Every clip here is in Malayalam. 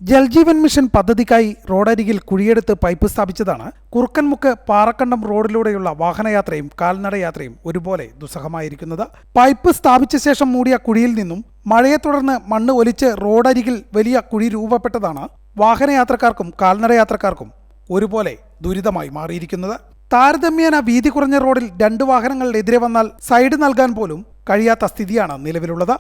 ജൽജീവൻ മിഷൻ പദ്ധതിക്കായി റോഡരികിൽ കുഴിയെടുത്ത് പൈപ്പ് സ്ഥാപിച്ചതാണ് കുറുക്കൻമുക്ക് പാറക്കണ്ടം റോഡിലൂടെയുള്ള വാഹനയാത്രയും കാൽനടയാത്രയും ഒരുപോലെ ദുസ്സഹമായിരിക്കുന്നത്. പൈപ്പ് സ്ഥാപിച്ച ശേഷം മൂടിയ കുഴിയിൽ നിന്നും മഴയെ തുടർന്ന് മണ്ണ് ഒലിച്ച് റോഡരികിൽ വലിയ കുഴി രൂപപ്പെട്ടതാണ് വാഹനയാത്രക്കാർക്കും കാൽനടയാത്രക്കാർക്കും ഒരുപോലെ ദുരിതമായി മാറിയിരിക്കുന്നത്. താരതമ്യേന വീതി കുറഞ്ഞ റോഡിൽ രണ്ട് വാഹനങ്ങൾ എതിരെ വന്നാൽ സൈഡ് നൽകാൻ പോലും കഴിയാത്ത സ്ഥിതിയാണ് നിലവിലുള്ളത്.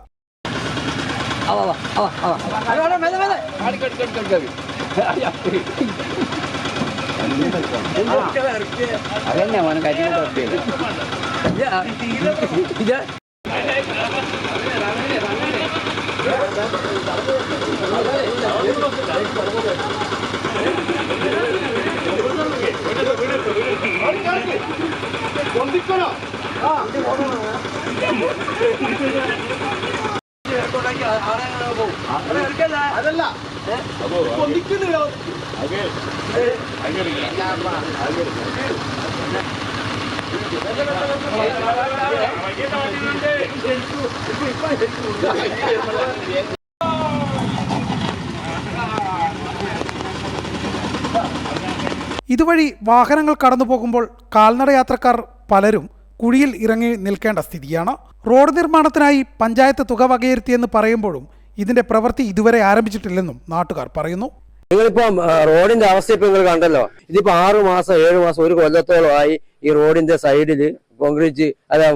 ഇതുവഴി വാഹനങ്ങൾ കടന്നു പോകുമ്പോൾ കാൽനടയാത്രക്കാർ പലരും കുഴിയിൽ ഇറങ്ങി നിൽക്കേണ്ട സ്ഥിതിയാണ്. റോഡ് നിർമ്മാണത്തിനായി പഞ്ചായത്ത് തുക വകയിരുത്തിയെന്ന് പറയുമ്പോഴും ഇതിന്റെ പ്രവൃത്തി ഇതുവരെ ആരംഭിച്ചിട്ടില്ലെന്നും നാട്ടുകാർ പറയുന്നു. നിങ്ങളിപ്പം റോഡിന്റെ അവസ്ഥ ഇപ്പൊ നിങ്ങൾ കണ്ടല്ലോ. ഇതിപ്പോ 6 മാസം 7 മാസം ഒരു കൊല്ലത്തോളമായി ഈ റോഡിന്റെ സൈഡില് കോൺക്രീറ്റ്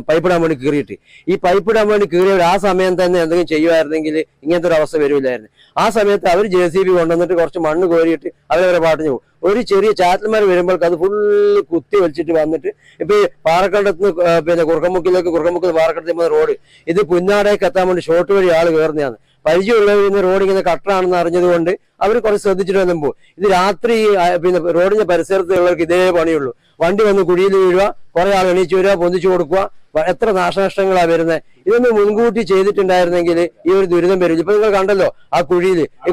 പൈപ്പ് ഇടാൻ വേണ്ടി കീറിയിട്ട്. ഈ പൈപ്പ് ഇടാൻ വേണ്ടി കീറിയവർ ആ സമയം തന്നെ എന്തെങ്കിലും ചെയ്യുമായിരുന്നെങ്കിൽ ഇങ്ങനത്തെ ഒരു അവസ്ഥ വരില്ലായിരുന്നു. ആ സമയത്ത് അവർ JCB കൊണ്ടുവന്നിട്ട് കുറച്ച് മണ്ണ് കോരിയിട്ട് അവരവരെ പാട്ടിന് പോകും. ഒരു ചെറിയ ചാറ്റൽമാർ വരുമ്പോഴേക്ക് അത് ഫുള്ള് കുത്തി വലിച്ചിട്ട് വന്നിട്ട് ഇപ്പൊ ഈ പാറക്കണ്ടത്ത് പിന്നെ കുറുക്കമുക്കിൽ പാറക്കണ്ടത്ത് റോഡ് ഇത് പുന്നാടേക്ക് എത്താൻ വേണ്ടി ഷോർട്ട് വഴി ആള് കയറുന്നതാണ്. പരിചയമുള്ളവർ റോഡ് ഇങ്ങനെ കട്ടറാണെന്ന് അറിഞ്ഞതുകൊണ്ട് അവർ കുറച്ച് ശ്രദ്ധിച്ചിട്ട് വന്നപ്പോൾ ഇത് രാത്രി പിന്നെ റോഡിന്റെ പരിസരത്തുള്ളവർക്ക് ഇതേ പണിയുള്ളൂ. വണ്ടി വന്ന് കുഴിയിൽ വീഴുക, കുറെ ആൾ എണീച്ചു വരിക, പൊന്തിച്ചു കൊടുക്കുക. എത്ര നാശനഷ്ടങ്ങളാണ് വരുന്നത്. ഇതൊന്ന് മുൻകൂട്ടി ചെയ്തിട്ടുണ്ടായിരുന്നെങ്കിൽ ഈ ഒരു ദുരിതം വരില്ല. ഇപ്പൊ നിങ്ങൾ കണ്ടല്ലോ ആ കുഴിയിൽ ഈ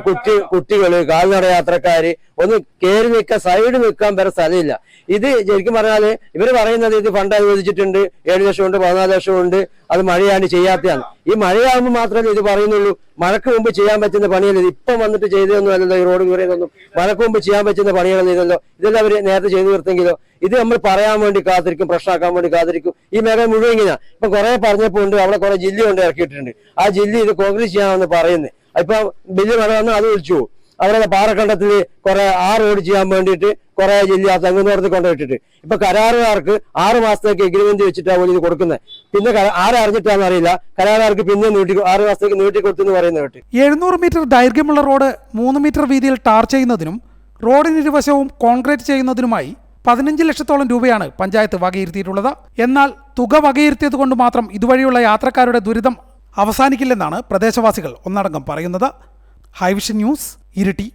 കുട്ടികള് കാൽനടയാത്രക്കാര് ഒന്ന് കയറി നിൽക്കാൻ സൈഡ് നിൽക്കാൻ വരെ സ്ഥലമില്ല. ഇത് ശരിക്കും പറഞ്ഞാല് ഇവര് പറയുന്നത് ഇത് ഫണ്ട് അനുവദിച്ചിട്ടുണ്ട്, 7 ലക്ഷമുണ്ട് 14 ലക്ഷമുണ്ട്, അത് മഴയാണ് ചെയ്യാത്തതാണ്. ഈ മഴയാകുമ്പോൾ മാത്രമേ ഇത് പറയുന്നുള്ളൂ. മഴക്ക് മുമ്പ് ചെയ്യാൻ പറ്റുന്ന പണിയല്ല. ഇപ്പം വന്നിട്ട് ചെയ്തതൊന്നും അല്ലല്ലോ. ഈ റോഡ് കയറിയതൊന്നും മഴക്ക് മുമ്പ് ചെയ്യാൻ പറ്റുന്ന പണികളൊന്നും ഇല്ലല്ലോ. ഇതെല്ലാം അവര് നേരത്തെ ചെയ്തു തീർത്തെങ്കിലോ. ഇത് നമ്മൾ പറയാൻ വേണ്ടി കാത്തിരിക്കും, പ്രശ്നമാക്കാൻ വേണ്ടി കാത്തിരിക്കും. ഈ മേഖല മുഴുവൻ ഇങ്ങനെയാ. ഇപ്പൊ കുറെ പറഞ്ഞപ്പോൾ ഉണ്ട് അവിടെ കുറെ ജില്ല കൊണ്ട് ഇറക്കിയിട്ടുണ്ട്. ആ ജില്ല ഇത് കോൺക്രീറ്റ് ചെയ്യാമെന്ന് പറയുന്നത്. ഇപ്പൊ ബില്ല് മഴ വന്നാൽ അത് വിളിച്ചു പോകും. അവരുടെ പാറക്കണ്ടത്തിൽ കുറെ റോഡ് ചെയ്യാൻ വേണ്ടിയിട്ട് കുറെ ജില്ല തെങ്ങുന്നോടത്ത് കൊണ്ടുപോയിട്ടിട്ട് ഇപ്പൊ കരാറുകാർക്ക് 6 മാസത്തേക്ക് എഗ്രിമെന്റ് വെച്ചിട്ടാണ് ഇത് കൊടുക്കുന്നത്. പിന്നെ ആരറിഞ്ഞിട്ടാന്ന് അറിയില്ല, കരാറുകാർക്ക് പിന്നെ 6 മാസത്തേക്ക് നീട്ടി കൊടുത്തെന്ന് പറയുന്നത് കേട്ട്. 700 മീറ്റർ ദൈർഘ്യമുള്ള റോഡ് 3 മീറ്റർ വീതിയിൽ ടാർ ചെയ്യുന്നതിനും റോഡിനിരുവശവും കോൺക്രീറ്റ് ചെയ്യുന്നതിനുമായി 15 ലക്ഷത്തോളം രൂപയാണ് പഞ്ചായത്ത് വകയിരുത്തിയിട്ടുള്ളത്. എന്നാൽ തുക വകയിരുത്തിയത് കൊണ്ട് മാത്രം ഇതുവഴിയുള്ള യാത്രക്കാരുടെ ദുരിതം അവസാനിക്കില്ലെന്നാണ് പ്രദേശവാസികൾ ഒന്നടങ്കം പറയുന്നത്. ഹൈവിഷൻ ന്യൂസ്, ഇരിട്ടി.